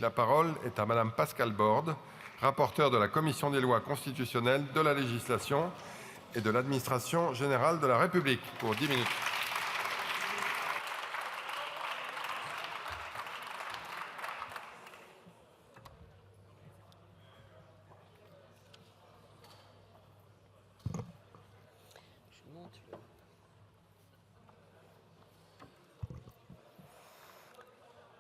La parole est à Madame Pascale Borde, rapporteure de la Commission des lois constitutionnelles, de la législation et de l'administration générale de la République, pour 10 minutes.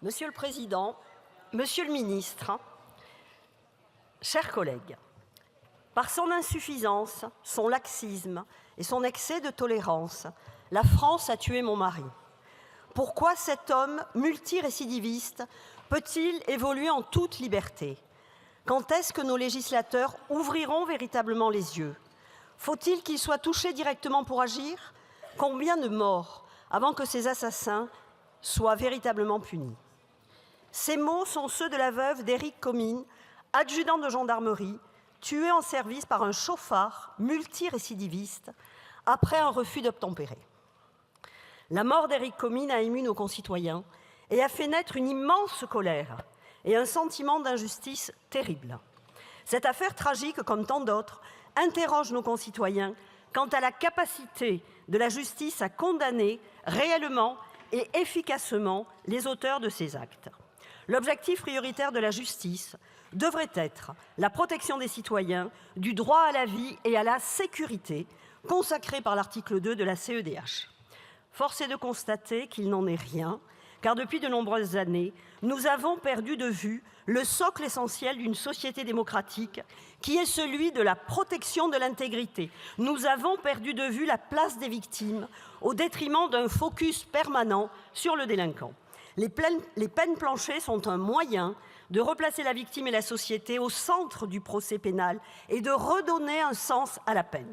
Monsieur le Président, Monsieur le Ministre, chers collègues, par son insuffisance, son laxisme et son excès de tolérance, la France a tué mon mari. Pourquoi cet homme multirécidiviste peut-il évoluer en toute liberté? Quand est-ce que nos législateurs ouvriront véritablement les yeux? Faut-il qu'il soit touché directement pour agir? Combien de morts avant que ces assassins soient véritablement punis? Ces mots sont ceux de la veuve d'Éric Comines, adjudant de gendarmerie, tué en service par un chauffard multirécidiviste après un refus d'obtempérer. La mort d'Éric Comines a ému nos concitoyens et a fait naître une immense colère et un sentiment d'injustice terrible. Cette affaire tragique, comme tant d'autres, interroge nos concitoyens quant à la capacité de la justice à condamner réellement et efficacement les auteurs de ces actes. L'objectif prioritaire de la justice devrait être la protection des citoyens, du droit à la vie et à la sécurité, consacré par l'article 2 de la CEDH. Force est de constater qu'il n'en est rien, car depuis de nombreuses années, nous avons perdu de vue le socle essentiel d'une société démocratique, qui est celui de la protection de l'intégrité. Nous avons perdu de vue la place des victimes, au détriment d'un focus permanent sur le délinquant. Les peines planchées sont un moyen de replacer la victime et la société au centre du procès pénal et de redonner un sens à la peine.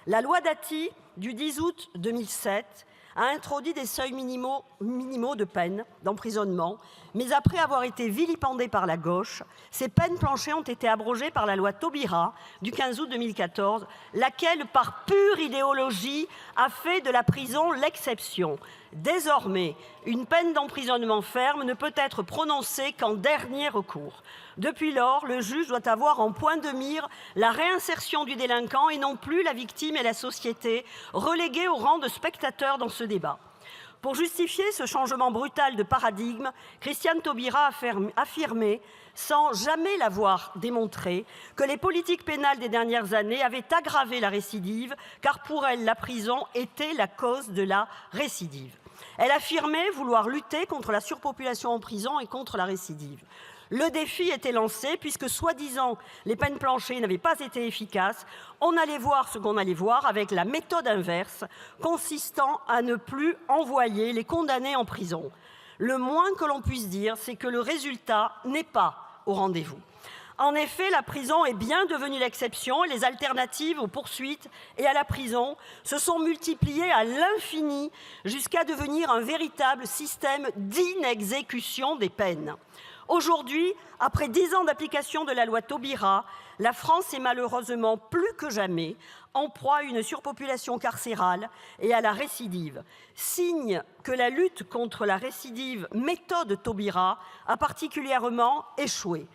La loi Dati du 10 août 2007 a introduit des seuils minimaux de peine d'emprisonnement, mais après avoir été vilipendées par la gauche, ces peines planchées ont été abrogées par la loi Taubira du 15 août 2014, laquelle, par pure idéologie, a fait de la prison l'exception. Désormais, une peine d'emprisonnement ferme ne peut être prononcée qu'en dernier recours. Depuis lors, le juge doit avoir en point de mire la réinsertion du délinquant et non plus la victime et la société, reléguées au rang de spectateurs dans ce débat. Pour justifier ce changement brutal de paradigme, Christiane Taubira a affirmé, sans jamais l'avoir démontré, que les politiques pénales des dernières années avaient aggravé la récidive, car pour elle, la prison était la cause de la récidive. Elle affirmait vouloir lutter contre la surpopulation en prison et contre la récidive. Le défi était lancé puisque, soi-disant, les peines planchées n'avaient pas été efficaces. On allait voir ce qu'on allait voir avec la méthode inverse, consistant à ne plus envoyer les condamnés en prison. Le moins que l'on puisse dire, c'est que le résultat n'est pas au rendez-vous. En effet, la prison est bien devenue l'exception et les alternatives aux poursuites et à la prison se sont multipliées à l'infini jusqu'à devenir un véritable système d'inexécution des peines. Aujourd'hui, après 10 ans d'application de la loi Taubira, la France est malheureusement plus que jamais en proie à une surpopulation carcérale et à la récidive, signe que la lutte contre la récidive méthode Taubira a particulièrement échoué.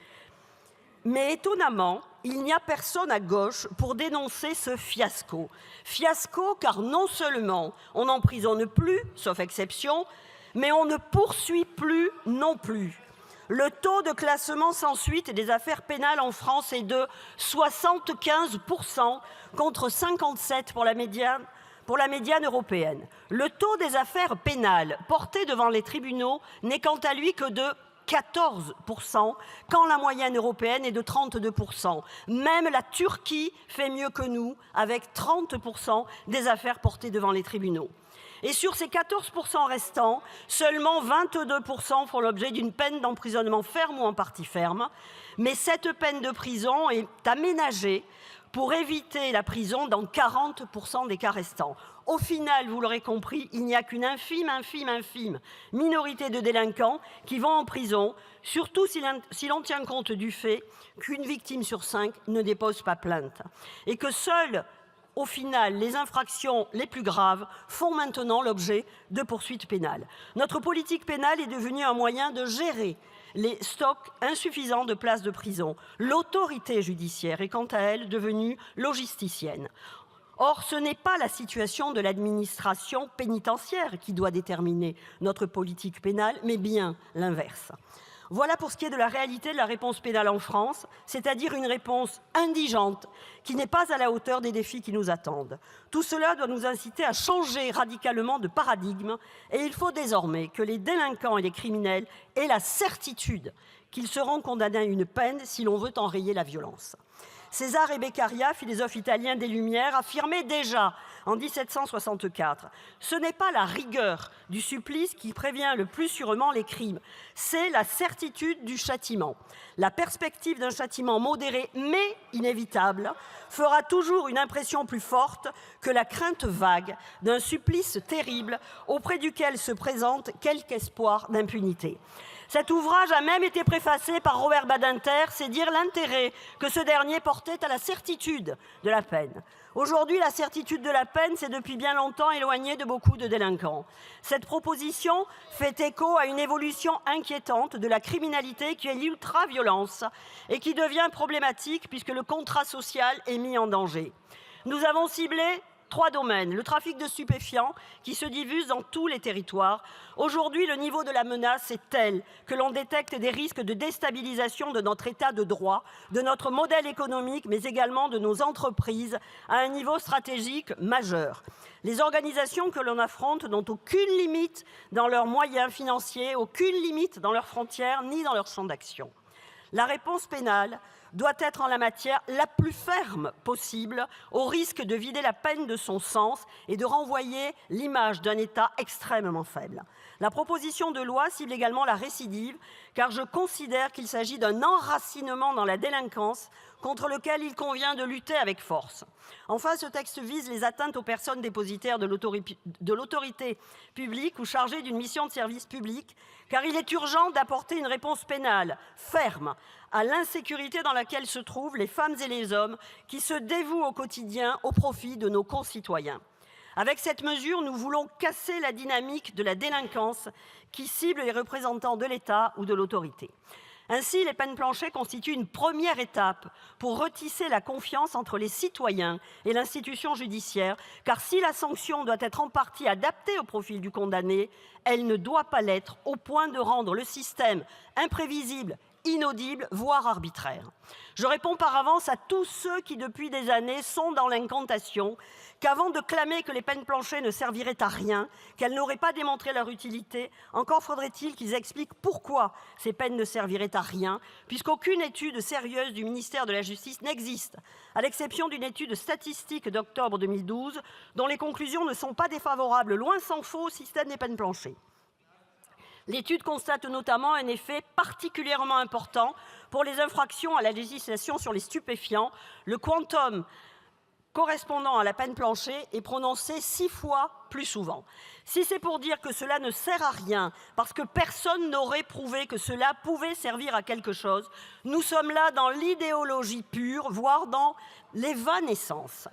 Mais étonnamment, il n'y a personne à gauche pour dénoncer ce fiasco. Fiasco car non seulement on n'emprisonne plus, sauf exception, mais on ne poursuit plus non plus. Le taux de classement sans suite des affaires pénales en France est de 75% contre 57% pour la médiane européenne. Le taux des affaires pénales portées devant les tribunaux n'est quant à lui que de 14%, quand la moyenne européenne est de 32%. Même la Turquie fait mieux que nous, avec 30% des affaires portées devant les tribunaux. Et sur ces 14% restants, seulement 22% font l'objet d'une peine d'emprisonnement ferme ou en partie ferme. Mais cette peine de prison est aménagée pour éviter la prison dans 40% des cas restants. Au final, vous l'aurez compris, il n'y a qu'une infime minorité de délinquants qui vont en prison, surtout si l'on tient compte du fait qu'une victime sur 5 ne dépose pas plainte et que seules, au final, les infractions les plus graves font maintenant l'objet de poursuites pénales. Notre politique pénale est devenue un moyen de gérer les stocks insuffisants de places de prison. L'autorité judiciaire est quant à elle devenue logisticienne. Or, ce n'est pas la situation de l'administration pénitentiaire qui doit déterminer notre politique pénale, mais bien l'inverse. Voilà pour ce qui est de la réalité de la réponse pénale en France, c'est-à-dire une réponse indigente qui n'est pas à la hauteur des défis qui nous attendent. Tout cela doit nous inciter à changer radicalement de paradigme et il faut désormais que les délinquants et les criminels aient la certitude qu'ils seront condamnés à une peine si l'on veut enrayer la violence. Césare Beccaria, philosophe italien des Lumières, affirmait déjà en 1764 « Ce n'est pas la rigueur du supplice qui prévient le plus sûrement les crimes, c'est la certitude du châtiment. La perspective d'un châtiment modéré mais inévitable fera toujours une impression plus forte que la crainte vague d'un supplice terrible auprès duquel se présente quelque espoir d'impunité. » Cet ouvrage a même été préfacé par Robert Badinter, c'est dire l'intérêt que ce dernier portait à la certitude de la peine. Aujourd'hui, la certitude de la peine s'est depuis bien longtemps éloignée de beaucoup de délinquants. Cette proposition fait écho à une évolution inquiétante de la criminalité qui est l'ultra-violence et qui devient problématique puisque le contrat social est mis en danger. Nous avons ciblé 3 domaines. Le trafic de stupéfiants qui se diffuse dans tous les territoires. Aujourd'hui, le niveau de la menace est tel que l'on détecte des risques de déstabilisation de notre état de droit, de notre modèle économique, mais également de nos entreprises à un niveau stratégique majeur. Les organisations que l'on affronte n'ont aucune limite dans leurs moyens financiers, aucune limite dans leurs frontières, ni dans leur champ d'action. La réponse pénale doit être en la matière la plus ferme possible, au risque de vider la peine de son sens et de renvoyer l'image d'un État extrêmement faible. La proposition de loi cible également la récidive, car je considère qu'il s'agit d'un enracinement dans la délinquance contre lequel il convient de lutter avec force. Enfin, ce texte vise les atteintes aux personnes dépositaires de l'autorité publique ou chargées d'une mission de service public, car il est urgent d'apporter une réponse pénale ferme à l'insécurité dans laquelle se trouvent les femmes et les hommes qui se dévouent au quotidien au profit de nos concitoyens. Avec cette mesure, nous voulons casser la dynamique de la délinquance qui cible les représentants de l'État ou de l'autorité. Ainsi, les peines planchées constituent une première étape pour retisser la confiance entre les citoyens et l'institution judiciaire, car si la sanction doit être en partie adaptée au profil du condamné, elle ne doit pas l'être au point de rendre le système imprévisible, inaudible, voire arbitraire. Je réponds par avance à tous ceux qui, depuis des années, sont dans l'incantation qu'avant de clamer que les peines planchées ne serviraient à rien, qu'elles n'auraient pas démontré leur utilité, encore faudrait-il qu'ils expliquent pourquoi ces peines ne serviraient à rien, puisqu'aucune étude sérieuse du ministère de la Justice n'existe, à l'exception d'une étude statistique d'octobre 2012, dont les conclusions ne sont pas défavorables, loin s'en faut, au système des peines planchées. L'étude constate notamment un effet particulièrement important pour les infractions à la législation sur les stupéfiants. Le quantum correspondant à la peine planchée est prononcé 6 fois plus souvent. Si c'est pour dire que cela ne sert à rien, parce que personne n'aurait prouvé que cela pouvait servir à quelque chose, nous sommes là dans l'idéologie pure, voire dans l'évanescence.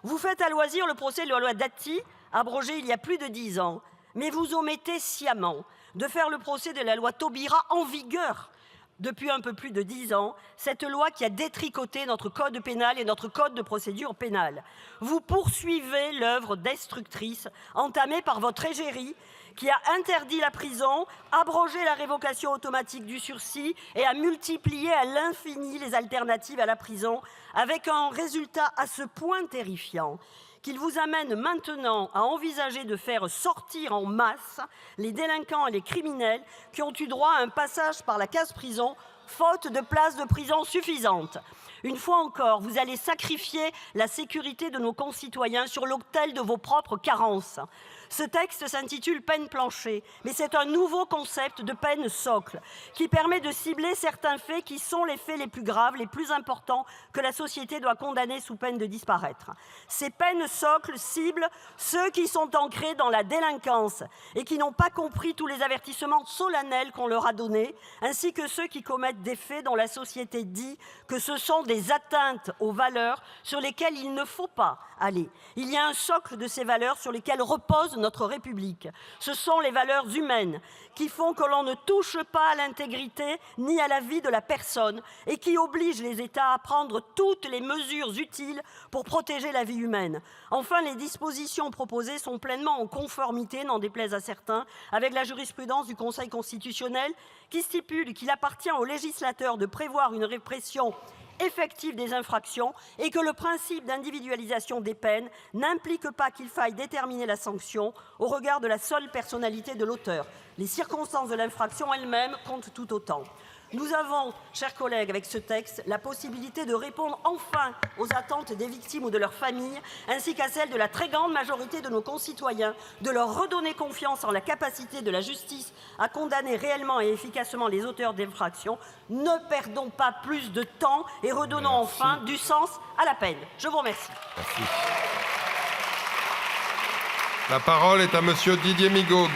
Vous faites à loisir le procès de la loi Dati, abrogée il y a plus de 10 ans, mais vous omettez sciemment de faire le procès de la loi Taubira en vigueur depuis un peu plus de 10 ans, cette loi qui a détricoté notre code pénal et notre code de procédure pénale. Vous poursuivez l'œuvre destructrice entamée par votre égérie qui a interdit la prison, abrogé la révocation automatique du sursis et a multiplié à l'infini les alternatives à la prison, avec un résultat à ce point terrifiant qu'il vous amène maintenant à envisager de faire sortir en masse les délinquants et les criminels qui ont eu droit à un passage par la case prison, faute de places de prison suffisantes. Une fois encore, vous allez sacrifier la sécurité de nos concitoyens sur l'autel de vos propres carences. Ce texte s'intitule peine planchée, mais c'est un nouveau concept de peine socle qui permet de cibler certains faits qui sont les faits les plus graves, les plus importants que la société doit condamner sous peine de disparaître. Ces peines socles ciblent ceux qui sont ancrés dans la délinquance et qui n'ont pas compris tous les avertissements solennels qu'on leur a donnés, ainsi que ceux qui commettent reconnaître des faits dont la société dit que ce sont des atteintes aux valeurs sur lesquelles il ne faut pas aller. Il y a un socle de ces valeurs sur lesquelles repose notre République. Ce sont les valeurs humaines qui font que l'on ne touche pas à l'intégrité ni à la vie de la personne et qui obligent les États à prendre toutes les mesures utiles pour protéger la vie humaine. Enfin, les dispositions proposées sont pleinement en conformité, n'en déplaise à certains, avec la jurisprudence du Conseil constitutionnel qui stipule qu'il appartient au législateur de prévoir une répression effective des infractions et que le principe d'individualisation des peines n'implique pas qu'il faille déterminer la sanction au regard de la seule personnalité de l'auteur. Les circonstances de l'infraction elles-mêmes comptent tout autant. Nous avons, chers collègues, avec ce texte, la possibilité de répondre enfin aux attentes des victimes ou de leurs familles, ainsi qu'à celles de la très grande majorité de nos concitoyens, de leur redonner confiance en la capacité de la justice à condamner réellement et efficacement les auteurs d'infractions. Ne perdons pas plus de temps et redonnons enfin du sens à la peine. Je vous remercie. Merci. La parole est à Monsieur Didier Migaud.